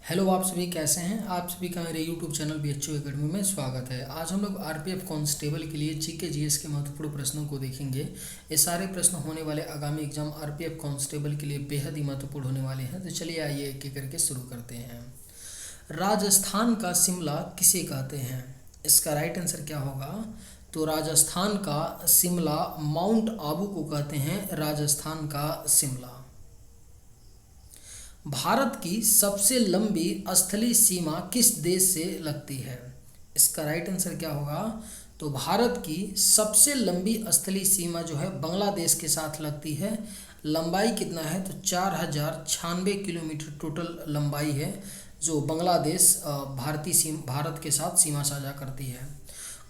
Hello, आप सभी कैसे हैं। आप सभी का मेरे यूट्यूब चैनल BHU एकेडमी में स्वागत है। आज हम लोग आरपीएफ कांस्टेबल के लिए जीके जीएस के महत्वपूर्ण प्रश्नों को देखेंगे। ये सारे प्रश्न होने वाले आगामी एग्जाम आरपीएफ कांस्टेबल के लिए बेहद ही महत्वपूर्ण होने वाले हैं। तो चलिए आइए एक एक करके शुरू करते हैं। राजस्थान का शिमला किसे कहते हैं? इसका राइट आंसर क्या होगा? तो राजस्थान का शिमला माउंट आबू को कहते हैं। राजस्थान का शिमला। भारत की सबसे लंबी स्थलीय सीमा किस देश से लगती है? इसका राइट आंसर क्या होगा? तो भारत की सबसे लंबी स्थलीय सीमा जो है बांग्लादेश के साथ लगती है। लंबाई कितना है? तो 4096 किलोमीटर टोटल लंबाई है जो बांग्लादेश भारत के साथ सीमा साझा करती है।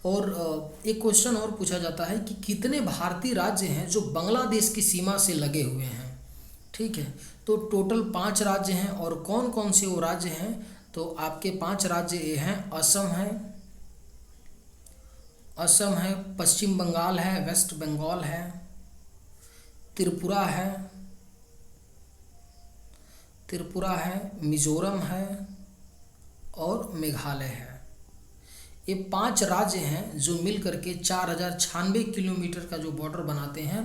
और एक क्वेश्चन और पूछा जाता है कि कितने भारतीय राज्य हैं जो बांग्लादेश की सीमा से लगे हुए हैं। ठीक है, तो टोटल 5 राज्य हैं। और कौन कौन से वो राज्य हैं? तो आपके 5 राज्य ये हैं। असम है, पश्चिम बंगाल है, वेस्ट बंगाल है, त्रिपुरा है, मिजोरम है और मेघालय है। ये 5 राज्य हैं जो मिल करके 4096 किलोमीटर का जो बॉर्डर बनाते हैं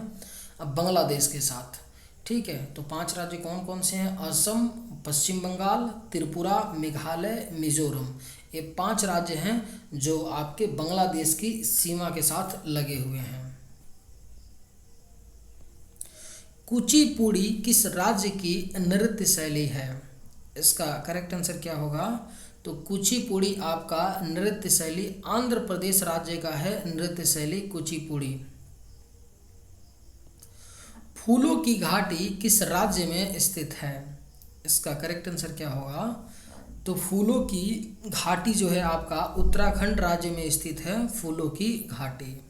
बांग्लादेश के साथ। ठीक है, तो 5 राज्य कौन कौन से हैं? असम, पश्चिम बंगाल, त्रिपुरा, मेघालय, मिजोरम। ये 5 राज्य हैं जो आपके बांग्लादेश की सीमा के साथ लगे हुए हैं। कुचिपुड़ी किस राज्य की नृत्य शैली है? इसका करेक्ट आंसर क्या होगा? तो कुचिपुड़ी आपका नृत्य शैली आंध्र प्रदेश राज्य का है। नृत्य शैली कुचिपुड़ी। फूलों की घाटी किस राज्य में स्थित है? इसका करेक्ट आंसर क्या होगा? तो फूलों की घाटी जो है आपका उत्तराखंड राज्य में स्थित है। फूलों की घाटी।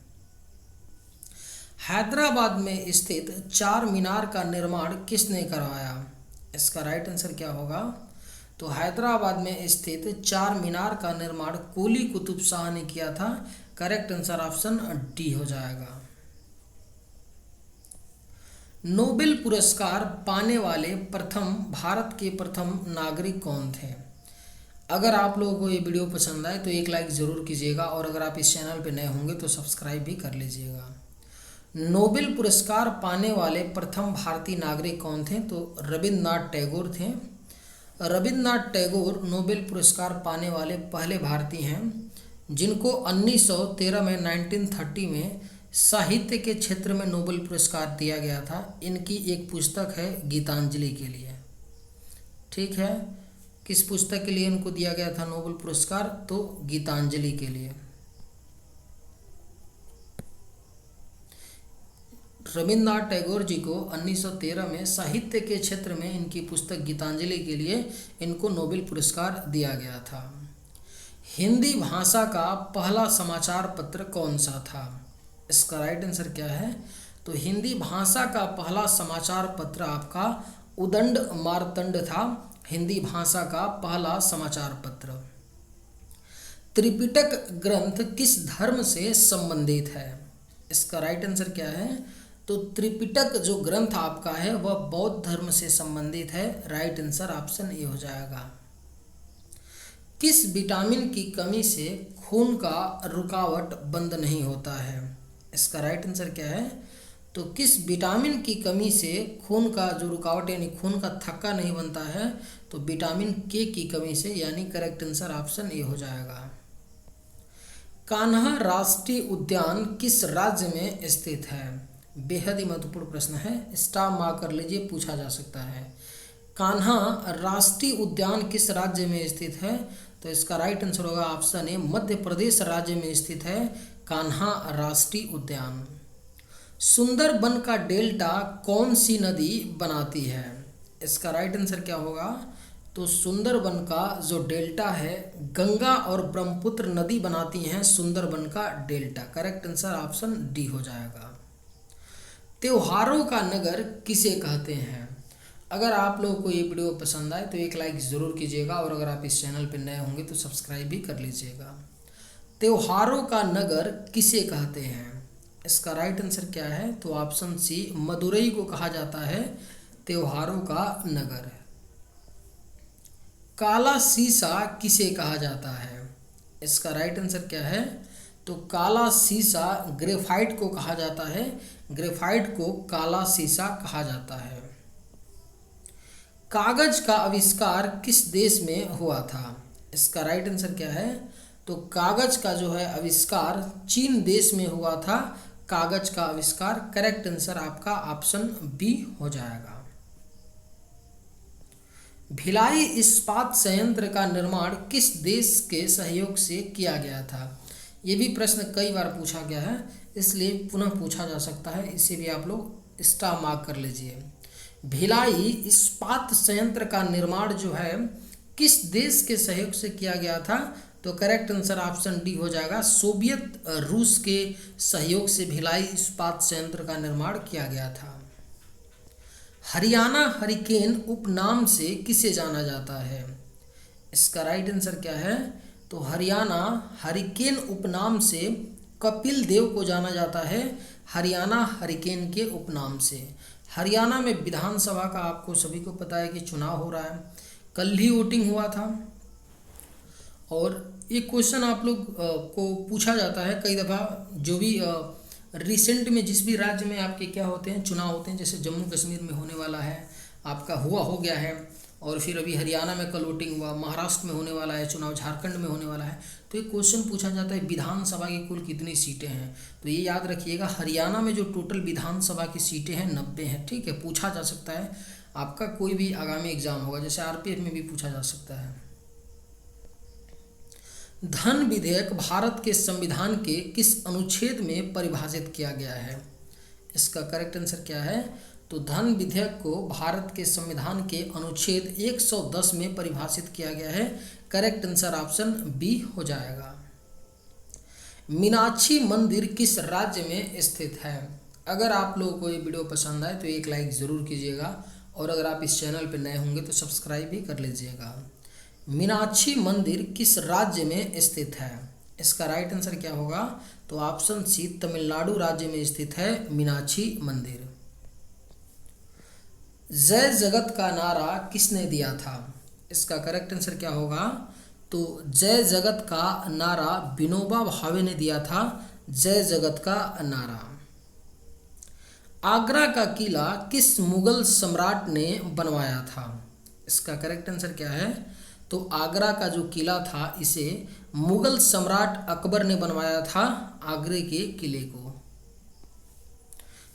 हैदराबाद में स्थित चार मीनार का निर्माण किसने करवाया? इसका राइट आंसर क्या होगा? तो हैदराबाद में स्थित चार मीनार का निर्माण कुली कुतुब शाह ने किया था। करेक्ट आंसर ऑप्शन डी हो जाएगा। नोबेल पुरस्कार पाने वाले भारत के प्रथम नागरिक कौन थे? अगर आप लोगों को ये वीडियो पसंद आए तो एक लाइक ज़रूर कीजिएगा और अगर आप इस चैनल पर नए होंगे तो सब्सक्राइब भी कर लीजिएगा। नोबेल पुरस्कार पाने वाले प्रथम भारतीय नागरिक कौन थे? तो रविन्द्रनाथ टैगोर थे। रविन्द्रनाथ टैगोर नोबेल पुरस्कार पाने वाले पहले भारतीय हैं जिनको 1913 में 1930 में साहित्य के क्षेत्र में नोबेल पुरस्कार दिया गया था। इनकी एक पुस्तक है गीतांजलि के लिए। ठीक है, किस पुस्तक के लिए इनको दिया गया था नोबेल पुरस्कार? तो गीतांजलि के लिए। रविन्द्रनाथ टैगोर जी को 1913 में साहित्य के क्षेत्र में इनकी पुस्तक गीतांजलि के लिए इनको नोबेल पुरस्कार दिया गया था। हिंदी भाषा का पहला समाचार पत्र कौन सा था? इसका राइट आंसर क्या है? तो हिंदी भाषा का पहला समाचार पत्र आपका उदंड मार्तंड था। हिंदी भाषा का पहला समाचार पत्र। त्रिपिटक ग्रंथ किस धर्म से संबंधित है? इसका राइट आंसर क्या है? तो त्रिपिटक जो ग्रंथ आपका है वह बौद्ध धर्म से संबंधित है। राइट आंसर ऑप्शन ए हो जाएगा। किस विटामिन की कमी से खून का रुकावट बंद नहीं होता है? इसका राइट आंसर क्या है? तो किस विटामिन की कमी से खून का जो रुकावट यानी खून का थक्का नहीं बनता है? तो विटामिन के की कमी से, यानी करेक्ट आंसर ऑप्शन ए हो जाएगा। कान्हा राष्ट्रीय उद्यान किस राज्य में स्थित है? बेहद ही महत्वपूर्ण प्रश्न है, स्टार मार्क कर लीजिए, पूछा जा सकता है। कान्हा राष्ट्रीय उद्यान किस राज्य में स्थित है? तो इसका राइट आंसर होगा ऑप्शन ए, मध्य प्रदेश राज्य में स्थित है कान्हा राष्ट्रीय उद्यान। सुंदरबन का डेल्टा कौन सी नदी बनाती है? इसका राइट आंसर क्या होगा? तो सुंदरबन का जो डेल्टा है गंगा और ब्रह्मपुत्र नदी बनाती हैं सुंदरबन का delta. Correct answer option D हो जाएगा। त्योहारों का नगर किसे कहते हैं? अगर आप लोगों को ये वीडियो पसंद आए तो एक लाइक ज़रूर कीजिएगा और अगर आप इस चैनल पर नए होंगे तो सब्सक्राइब भी कर लीजिएगा। त्योहारों का नगर किसे कहते हैं? इसका राइट आंसर क्या है? तो ऑप्शन सी, मदुरई को कहा जाता है त्योहारों का नगर। काला सीसा किसे कहा जाता है? इसका राइट आंसर क्या है? तो काला सीसा ग्रेफाइट को कहा जाता है। ग्रेफाइट को काला सीसा कहा जाता है। कागज का आविष्कार किस देश में हुआ था? इसका राइट आंसर क्या है? तो कागज का जो है आविष्कार चीन देश में हुआ था। कागज का आविष्कार, करेक्ट आंसर आपका ऑप्शन बी हो जाएगा। भिलाई इस्पात संयंत्र का निर्माण किस देश के सहयोग से किया गया था? ये भी प्रश्न कई बार पूछा गया है, इसलिए पुनः पूछा जा सकता है। इसे भी आप लोग स्टार मार्क कर लीजिए। भिलाई इस्पात संयंत्र का निर्माण जो है किस देश के सहयोग से किया गया था? तो करेक्ट आंसर ऑप्शन डी हो जाएगा। सोवियत रूस के सहयोग से भिलाई इस्पात संयंत्र का निर्माण किया गया था। हरियाणा हरिकेन उपनाम से किसे जाना जाता है? इसका राइट आंसर क्या है? तो हरियाणा हरिकेन उपनाम से कपिल देव को जाना जाता है। हरियाणा हरिकेन के उपनाम से। हरियाणा में विधानसभा का आपको सभी को पता है कि चुनाव हो रहा है। कल ही वोटिंग हुआ था और ये क्वेश्चन आप लोग को पूछा जाता है कई दफ़ा। जो भी रिसेंट में जिस भी राज्य में आपके क्या होते हैं, चुनाव होते हैं, जैसे जम्मू कश्मीर में होने वाला है, आपका हो गया है, और फिर अभी हरियाणा में कल वोटिंग हुआ, महाराष्ट्र में होने वाला है चुनाव, झारखंड में होने वाला है। तो ये क्वेश्चन पूछा जाता है विधानसभा की कुल कितनी सीटें हैं? तो ये याद रखिएगा, हरियाणा में जो टोटल विधानसभा की सीटें हैं 90 हैं। ठीक है, पूछा जा सकता है आपका कोई भी आगामी एग्जाम होगा, जैसे आरपीएफ में भी पूछा जा सकता है। धन विधेयक भारत के संविधान के किस अनुच्छेद में परिभाषित किया गया है? इसका करेक्ट आंसर क्या है? तो धन विधेयक को भारत के संविधान के अनुच्छेद 110 में परिभाषित किया गया है। करेक्ट आंसर ऑप्शन बी हो जाएगा। मीनाक्षी मंदिर किस राज्य में स्थित है? अगर आप लोगों को ये वीडियो पसंद आए तो एक लाइक ज़रूर कीजिएगा, और अगर आप इस चैनल पर नए होंगे तो सब्सक्राइब भी कर लीजिएगा। मीनाक्षी मंदिर किस राज्य में स्थित है? इसका राइट आंसर क्या होगा? तो ऑप्शन सी, तमिलनाडु राज्य में स्थित है मीनाक्षी मंदिर। जय जगत का नारा किसने दिया था? इसका करेक्ट आंसर क्या होगा? तो जय जगत का नारा विनोबा भावे ने दिया था। जय जगत का नारा। आगरा का किला किस मुगल सम्राट ने बनवाया था? इसका करेक्ट आंसर क्या है? तो आगरा का जो किला था इसे मुगल सम्राट अकबर ने बनवाया था, आगरे के किले को।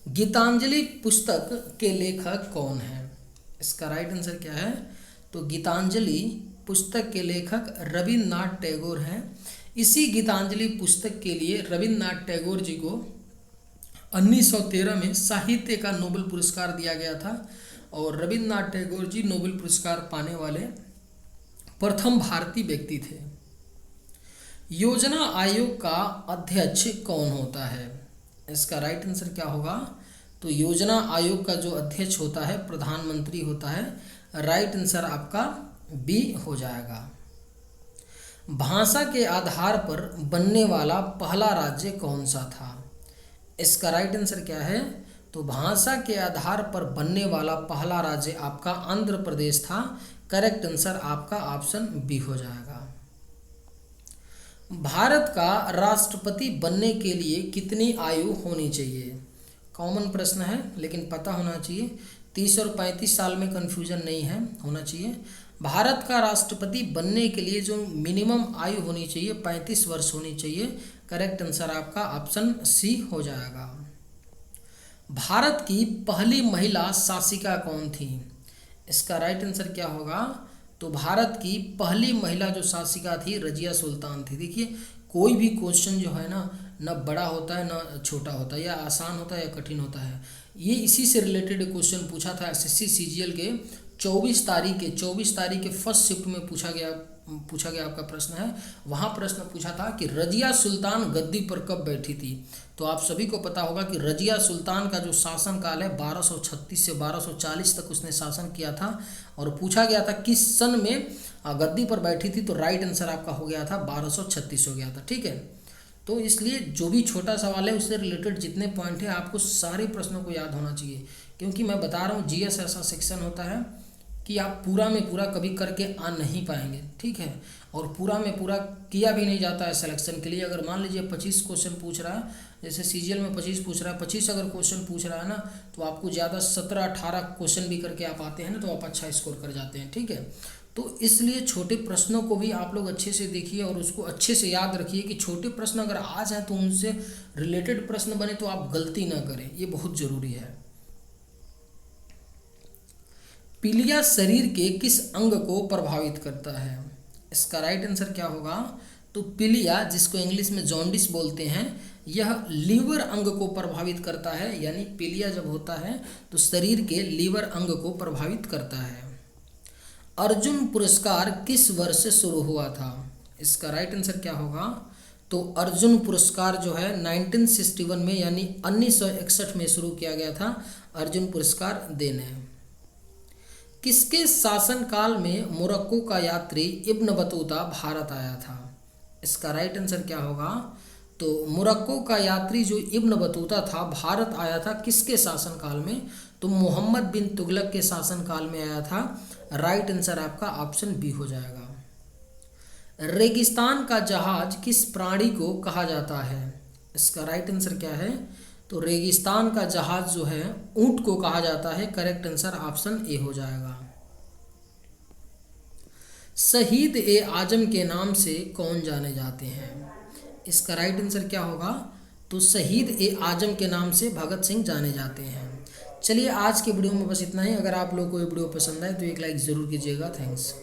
गीतांजलि पुस्तक के लेखक कौन है? इसका राइट आंसर क्या है? तो गीतांजलि पुस्तक के लेखक रविन्द्रनाथ टैगोर हैं। इसी गीतांजलि पुस्तक के लिए रविन्द्रनाथ टैगोर जी को 1913 में साहित्य का नोबेल पुरस्कार दिया गया था, और रविन्द्रनाथ टैगोर जी नोबेल पुरस्कार पाने वाले प्रथम भारतीय व्यक्ति थे। योजना आयोग का अध्यक्ष कौन होता है? इसका राइट आंसर क्या होगा? तो योजना आयोग का जो अध्यक्ष होता है प्रधानमंत्री होता है। राइट आंसर आपका बी हो जाएगा। भाषा के आधार पर बनने वाला पहला राज्य कौन सा था? इसका राइट आंसर क्या है? तो भाषा के आधार पर बनने वाला पहला राज्य आपका आंध्र प्रदेश था। करेक्ट आंसर आपका ऑप्शन बी हो जाएगा। भारत का राष्ट्रपति बनने के लिए कितनी आयु होनी चाहिए? कॉमन प्रश्न है लेकिन पता होना चाहिए। 30 और 35 साल में कन्फ्यूजन नहीं है, होना चाहिए। भारत का राष्ट्रपति बनने के लिए जो मिनिमम आयु होनी चाहिए 35 वर्ष होनी चाहिए। करेक्ट आंसर आपका ऑप्शन सी हो जाएगा। भारत की पहली महिला शासिका कौन थी? इसका राइट आंसर क्या होगा? तो भारत की पहली महिला जो शासिका थी रजिया सुल्तान थी। देखिए, कोई भी क्वेश्चन जो है ना बड़ा होता है ना छोटा होता है, या आसान होता है या कठिन होता है। ये इसी से रिलेटेड क्वेश्चन पूछा था एसएससी सीजीएल के 24 तारीख के फर्स्ट शिफ्ट में पूछा गया आपका प्रश्न है। वहाँ प्रश्न पूछा था कि रजिया सुल्तान गद्दी पर कब बैठी थी। तो आप सभी को पता होगा कि रजिया सुल्तान का जो शासन काल है 1236 से 1240 तक उसने शासन किया था, और पूछा गया था किस सन में गद्दी पर बैठी थी। तो राइट आंसर आपका हो गया था 1236 हो गया था। ठीक है, तो इसलिए जो भी छोटा सवाल है उससे रिलेटेड जितने पॉइंट हैं आपको सारे प्रश्नों को याद होना चाहिए, क्योंकि मैं बता रहा हूँ जीएस ऐसा सेक्शन होता है कि आप पूरा में पूरा कभी करके आ नहीं पाएंगे, ठीक है। और पूरा में पूरा किया भी नहीं जाता है सिलेक्शन के लिए। अगर मान लीजिए 25 क्वेश्चन पूछ रहा है, जैसे सीजीएल में 25 पूछ रहा है, 25 अगर क्वेश्चन पूछ रहा है ना, तो आपको ज़्यादा 17-18 क्वेश्चन भी करके आप आते हैं ना, तो आप अच्छा स्कोर कर जाते हैं, ठीक है। तो इसलिए छोटे प्रश्नों को भी आप लोग अच्छे से देखिए और उसको अच्छे से याद रखिए कि छोटे प्रश्न अगर आ जाए तो उनसे रिलेटेड प्रश्न बने तो आप गलती ना करें, ये बहुत ज़रूरी है। पीलिया शरीर के किस अंग को प्रभावित करता है? इसका राइट आंसर क्या होगा? तो पीलिया, जिसको इंग्लिश में जॉन्डिस बोलते हैं, यह लीवर अंग को प्रभावित करता है। यानी पीलिया जब होता है तो शरीर के लीवर अंग को प्रभावित करता है। अर्जुन पुरस्कार किस वर्ष से शुरू हुआ था? इसका राइट आंसर क्या होगा? तो अर्जुन पुरस्कार जो है 1961 में यानी 1961 में शुरू किया गया था अर्जुन पुरस्कार देने। किसके शासनकाल में मोरक्को का यात्री इब्न बतूता भारत आया था? इसका राइट आंसर क्या होगा? तो मोरक्को का यात्री जो इब्न बतूता था भारत आया था किसके शासनकाल में? तो मोहम्मद बिन तुगलक के शासनकाल में आया था। राइट आंसर आपका ऑप्शन बी हो जाएगा। रेगिस्तान का जहाज किस प्राणी को कहा जाता है? इसका राइट आंसर क्या है? तो रेगिस्तान का जहाज जो है ऊंट को कहा जाता है। करेक्ट आंसर ऑप्शन ए हो जाएगा। शहीद ए आजम के नाम से कौन जाने जाते हैं? इसका राइट आंसर क्या होगा? तो शहीद ए आजम के नाम से भगत सिंह जाने जाते हैं। चलिए आज के वीडियो में बस इतना ही। अगर आप लोगों को ये वीडियो पसंद आए तो एक लाइक ज़रूर कीजिएगा। थैंक्स।